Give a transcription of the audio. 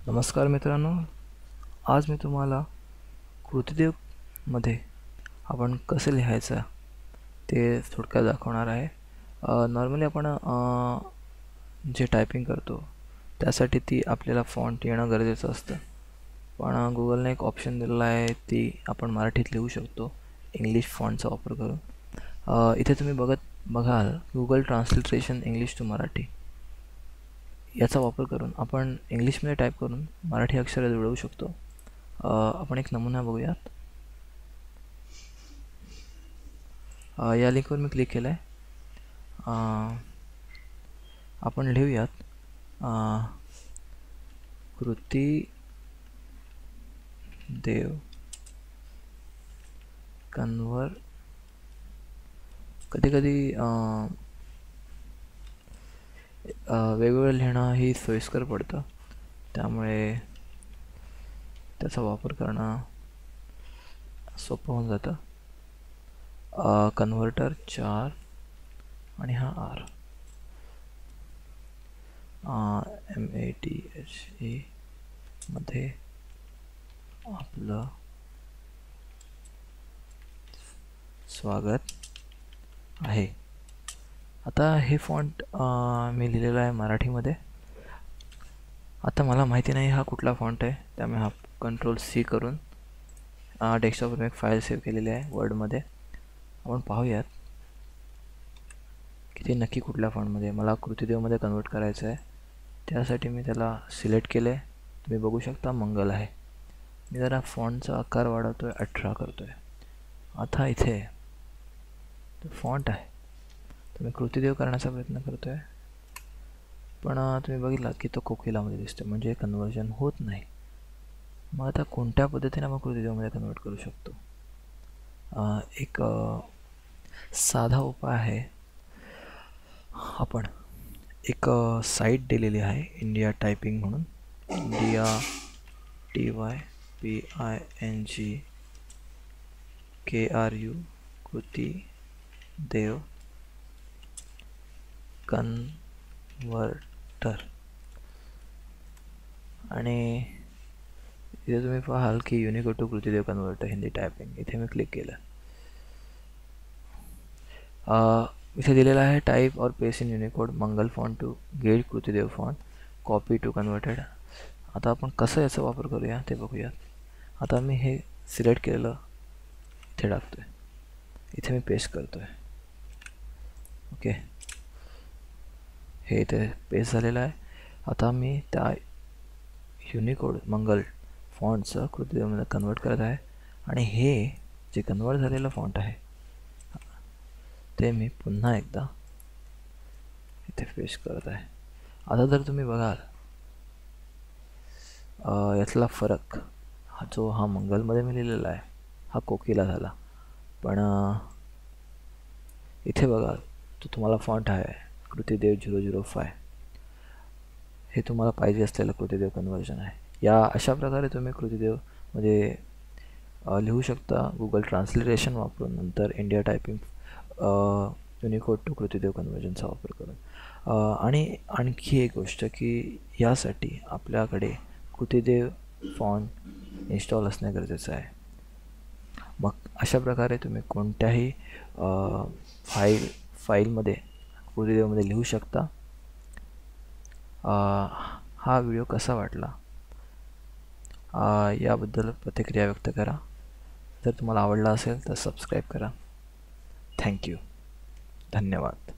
नमस्कार मित्रांनो, आज मी तुम्हाला कृतिदेव मध्ये आपण कसे लिहायचं ते थोडक्यात दाखवणार आहे. नॉर्मली आपण जे टायपिंग करतो त्यासाठी ती आपल्याला फॉन्ट येणं गरजेचं असतं, पण गुगलने एक ऑप्शन दिलेला आहे, ती आपण मराठीत लिहू शकतो इंग्लिश फॉन्टचा वापर करून. इथे तुम्ही बघाल Google transliteration English to Marathi याचा वापर करून आपण इंग्लिशमध्ये टाईप करून मराठी अक्षरे जुळवू शकतो. आपण एक नमुना बघूयात. या लिंकवर मी क्लिक केलं आहे. आपण लिहूयात कृती देव कन्व्हर. कधी कधी वेगवेगळं लिहिणं ही सोयीस्कर पडतं, त्यामुळे त्याचा वापर करणं सोपं होऊन जातं. कन्व्हर्टर 4 आणि हा R MATHE मध्ये आपलं स्वागत आहे. आता हे फॉन्ट मी लिहिलेला आहे मराठीमध्ये. आता मला माहिती नाही हा कुठला फॉन्ट आहे, त्यामुळे हा Ctrl+C करून डेस्कटॉपवर एक फाईल सेव्ह केलेली आहे वर्डमध्ये. आपण पाहूयात की ते नक्की कुठल्या फॉन्टमध्ये मला कृतिदेवमध्ये कन्वर्ट करायचं आहे. त्यासाठी मी त्याला सिलेक्ट केलं आहे. तुम्ही बघू शकता मंगल आहे. मी जरा फॉन्टचा आकार वाढवतो आहे, 18 करतो आहे. आता इथे तो फॉन्ट आहे, तुम्ही कृतिदेव करण्याचा प्रयत्न करतो आहे, पण तुम्ही बघितलात की तो कोकिलामध्ये दिसतो, म्हणजे कन्वर्जन होत नाही. मग आता कोणत्या पद्धतीने आपण कृतिदेवमध्ये कन्वर्ट करू शकतो? एक साधा उपाय आहे. आपण एक साईट दिलेली आहे इंडिया टायपिंग म्हणून, इंडिया TYPINGKRU कृतिदेव कन्वर्टर. आणि इथे तुम्ही पाहाल की Unicode to Krutidev converter Hindi typing. इथे मी क्लिक केलं. इथे दिलेला आहे टाईप और paste in Unicode Mangal font to get Krutidev font copy to converted. आता आपण कसं याचा वापर करूया ते बघूयात. आता मी हे सिलेक्ट केलेलं इथे टाकतो आहे, इथे मी पेस्ट करतो आहे. ओके, हे इथे पेस्ट झालेलं आहे. आता मी त्या युनिकोड मंगल फॉन्टचं कृतिदेवमध्ये कन्वर्ट करत आहे, आणि हे जे कन्वर्ट झालेलं फॉन्ट आहे ते मी पुन्हा एकदा इथे पेस्ट करत आहे. आता जर तुम्ही बघाल यातला फरक, हा मंगलमध्ये मी लिहिलेला आहे, हा कोकिला झाला. पण इथे बघाल तो तुम्हाला फॉन्ट आहे कृतिदेव 005. हे तुम्हाला पाहिजे असलेलं कृतिदेव कन्वर्जन आहे. या अशा प्रकारे तुम्ही कृतिदेवमध्ये लिहू शकता गुगल ट्रान्सलेशन वापरून, नंतर India typing Unicode to Krutidev कन्वर्जनचा वापर करून. आणि आणखी एक गोष्ट की यासाठी आपल्याकडे कृतिदेव फॉन्ट इन्स्टॉल असणे गरजेचं आहे. मग अशा प्रकारे तुम्ही कोणत्याही फाईलमध्ये कृतिदेवमध्ये लिहू शकता. हा व्हिडिओ कसा वाटला याबद्दल प्रतिक्रिया व्यक्त करा. जर तुम्हाला आवडला असेल तर सबस्क्राईब करा. थँक्यू, धन्यवाद.